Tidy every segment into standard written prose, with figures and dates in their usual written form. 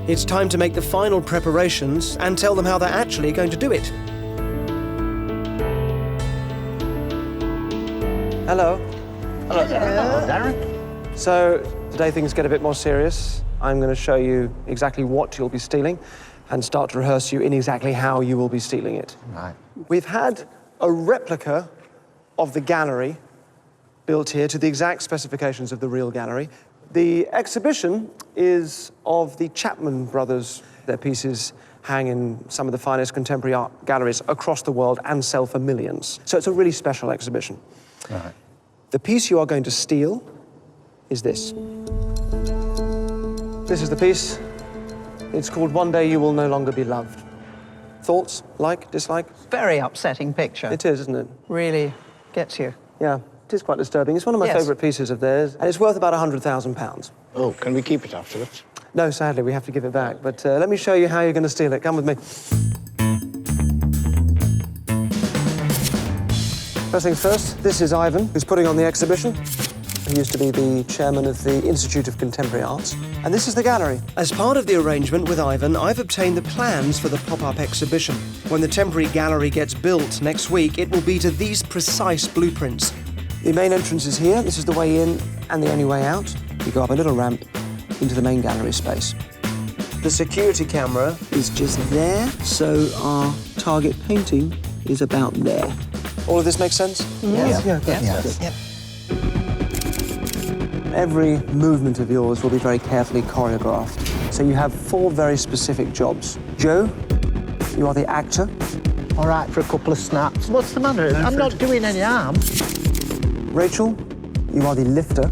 It's time to make the final preparations and tell them how they're actually going to do it. Hello. Hello, Derren. So, today things get a bit more serious. I'm going to show you exactly what you'll be stealing and start to rehearse you in exactly how you will be stealing it. Right. We've had a replica of the gallery built here to the exact specifications of the real gallery. The exhibition is of the Chapman brothers. Their pieces hang in some of the finest contemporary art galleries across the world and sell for millions. So it's a really special exhibition. Right. The piece you are going to steal is this. This is the piece. It's called One Day You Will No Longer Be Loved. Thoughts? Like? Dislike? Very upsetting picture. It is, isn't it? Really gets you. Yeah, it is quite disturbing. It's one of my favourite pieces of theirs, and it's worth about £100,000. Oh, can we keep it afterwards? No, sadly, we have to give it back. But let me show you how you're going to steal it. Come with me. First things first, this is Ivan, who's putting on the exhibition. He used to be the chairman of the Institute of Contemporary Arts. And this is the gallery. As part of the arrangement with Ivan, I've obtained the plans for the pop-up exhibition. When the temporary gallery gets built next week, it will be to these precise blueprints. The main entrance is here. This is the way in and the only way out. You go up a little ramp into the main gallery space. The security camera is just there, so our target painting is about there. All of this makes sense? Yes. Yes. Yep. Every movement of yours will be very carefully choreographed. So you have 4 very specific jobs. Joe, you are the actor. All right, for a couple of snaps. What's the matter? I'm not doing any harm. Rachel, you are the lifter.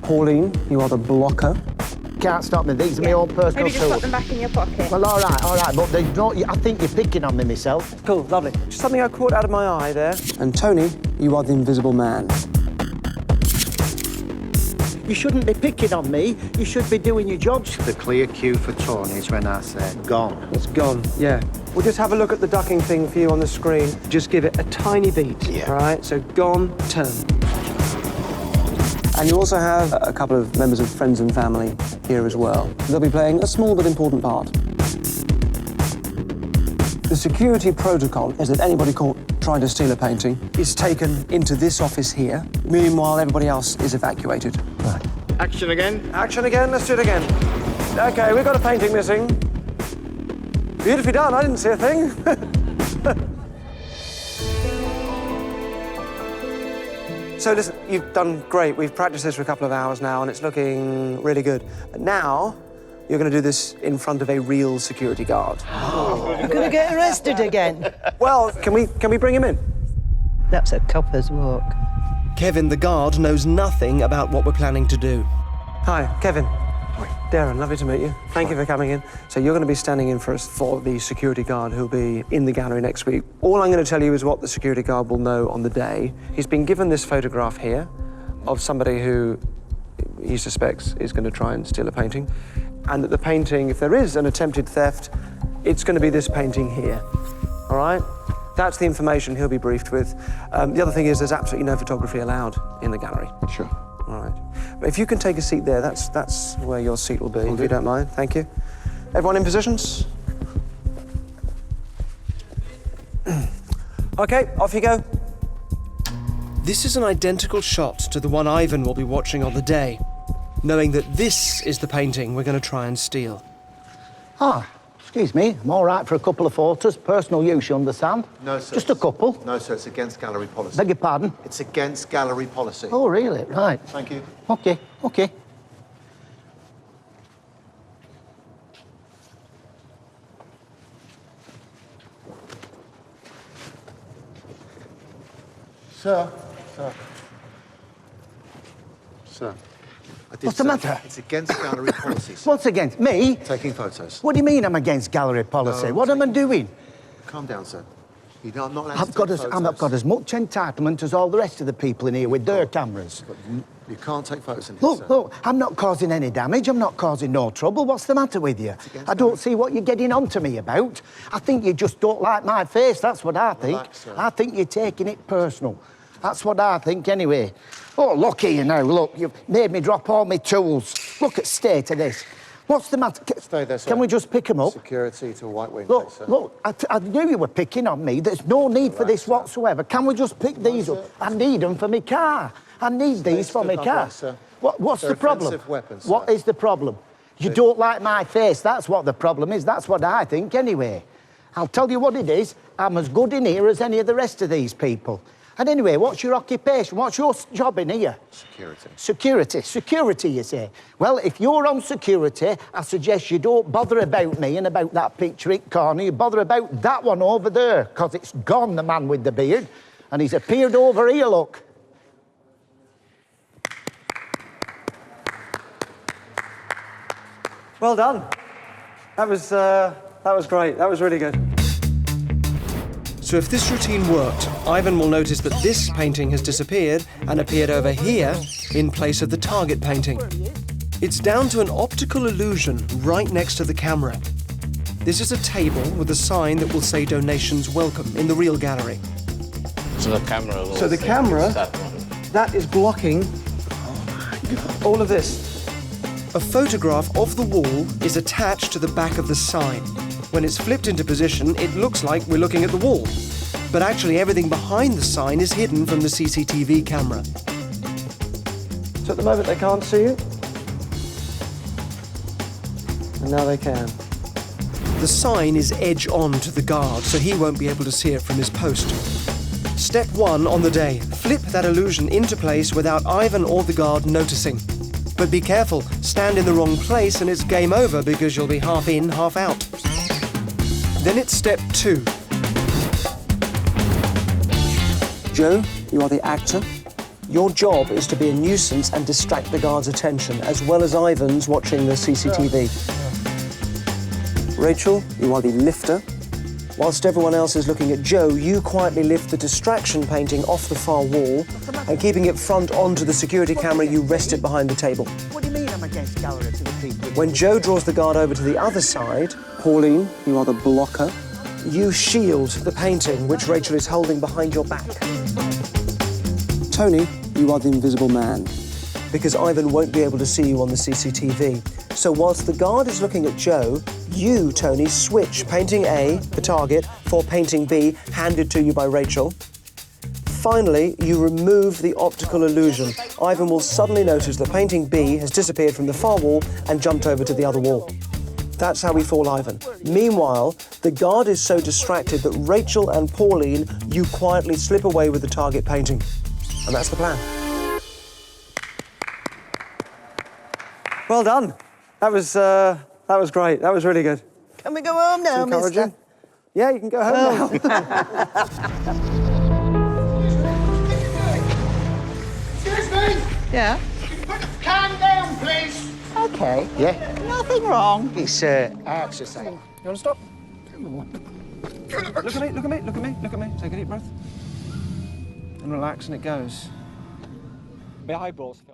Pauline, you are the blocker. Can't stop me. These are my own personal Maybe just tools. put them back in your pocket. Well, all right, but they don't, I think you're picking on me myself. Cool, lovely. Just something I caught out of my eye there. And Tony, you are the invisible man. You shouldn't be picking on me. You should be doing your jobs. The clear cue for Tony is when I said, gone. It's gone, yeah. We'll just have a look at the ducking thing for you on the screen. Just give it a tiny beat, all right? So gone, turn. And you also have a couple of members of friends and family here as well. They'll be playing a small but important part. The security protocol is that anybody caught trying to steal a painting is taken into this office here. Meanwhile, everybody else is evacuated. Right. Action again. Action again, let's do it again. Okay, we've got a painting missing. Beautifully done, I didn't see a thing. So listen, you've done great. We've practiced this for a couple of hours now and it's looking really good. But now, you're going to do this in front of a real security guard. You're going to get arrested again. Well, can we bring him in? That's a copper's walk. Kevin, the guard, knows nothing about what we're planning to do. Hi, Kevin. Derren, lovely to meet you. Thank you for coming in. So you're going to be standing in for us for the security guard who'll be in the gallery next week. All I'm going to tell you is what the security guard will know on the day. He's been given this photograph here of somebody who he suspects is going to try and steal a painting. And that the painting, if there is an attempted theft, it's going to be this painting here. All right? That's the information he'll be briefed with. The other thing is there's absolutely no photography allowed in the gallery. Sure. All right. But if you can take a seat there, that's where your seat will be, if you don't mind. Thank you. Everyone in positions? OK, off you go. This is an identical shot to the one Ivan will be watching on the day, knowing that this is the painting we're going to try and steal. Ah, excuse me. I'm all right for a couple of photos. Personal use, you understand? No, sir. Just a couple. No, sir, it's against gallery policy. Beg your pardon? It's against gallery policy. Oh, really? Right. Thank you. OK. Sir. What's the matter? It's against gallery policy, sir. What's against me? Taking photos. What do you mean I'm against gallery policy? No, what am I doing? Calm down, sir. You're not allowed to I've got take got as much entitlement as all the rest of the people in here with their cameras. But you can't take photos in here, sir. Look, I'm not causing any damage. I'm not causing no trouble. What's the matter with you? I don't see what you're getting on to me about. I think you just don't like my face. That's what I think. Relax, sir. I think you're taking it personal. That's what I think, anyway. Oh, look here now, look. You've made me drop all my tools. Look at the state of this. What's the matter? Stay there, sir. Can we just pick them up? Security to White Wing, Look, please, sir. look, I knew you were picking on me. There's no need for this whatsoever. Can we just pick these up? I need them for my car. I need these for my car. What's the problem? Offensive weapons, what is the problem? You don't like my face. That's what the problem is. That's what I think, anyway. I'll tell you what it is. I'm as good in here as any of the rest of these people. And anyway, what's your occupation? What's your job in here? Security. Security. Security, you say? Well, if you're on security, I suggest you don't bother about me and about that picture corner. You bother about that one over there, because it's gone, the man with the beard. And he's appeared over here, look. Well done. That was great. That was really good. So if this routine worked, Ivan will notice that this painting has disappeared and appeared over here in place of the target painting. It's down to an optical illusion right next to the camera. This is a table with a sign that will say donations welcome in the real gallery. So the camera will So the say camera, that one. that is blocking all of this. A photograph of the wall is attached to the back of the sign. When it's flipped into position, it looks like we're looking at the wall. But actually, everything behind the sign is hidden from the CCTV camera. So at the moment they can't see you. And now they can. The sign is edge on to the guard, so he won't be able to see it from his post. Step 1 on the day. Flip that illusion into place without Ivan or the guard noticing. But be careful, stand in the wrong place and it's game over because you'll be half in, half out. Then it's step 2. Joe, you are the actor. Your job is to be a nuisance and distract the guard's attention, as well as Ivan's watching the CCTV. Rachel, you are the lifter. Whilst everyone else is looking at Joe, you quietly lift the distraction painting off the far wall and keeping it front onto the security camera, you rest it behind the table. What do you mean I'm against gallery to the people? When Joe draws the guard over to the other side, Pauline, you are the blocker. You shield the painting, which Rachel is holding behind your back. Tony, you are the invisible man, because Ivan won't be able to see you on the CCTV. So whilst the guard is looking at Joe, you, Tony, switch painting A, the target, for painting B, handed to you by Rachel. Finally, you remove the optical illusion. Ivan will suddenly notice that painting B has disappeared from the far wall and jumped over to the other wall. That's how we fool Ivan. Meanwhile, the guard is so distracted that Rachel and Pauline, you quietly slip away with the target painting. And that's the plan. Well done. That was great. That was really good. Can we go home now, mister? Yeah, you can go home now. Excuse me! Yeah? Put the can down, please! OK. Yeah? Nothing wrong. It's exercise. You want to stop? Look at me, look at me, look at me, look at me. Take a deep breath. And relax, and it goes. My eyeballs fell.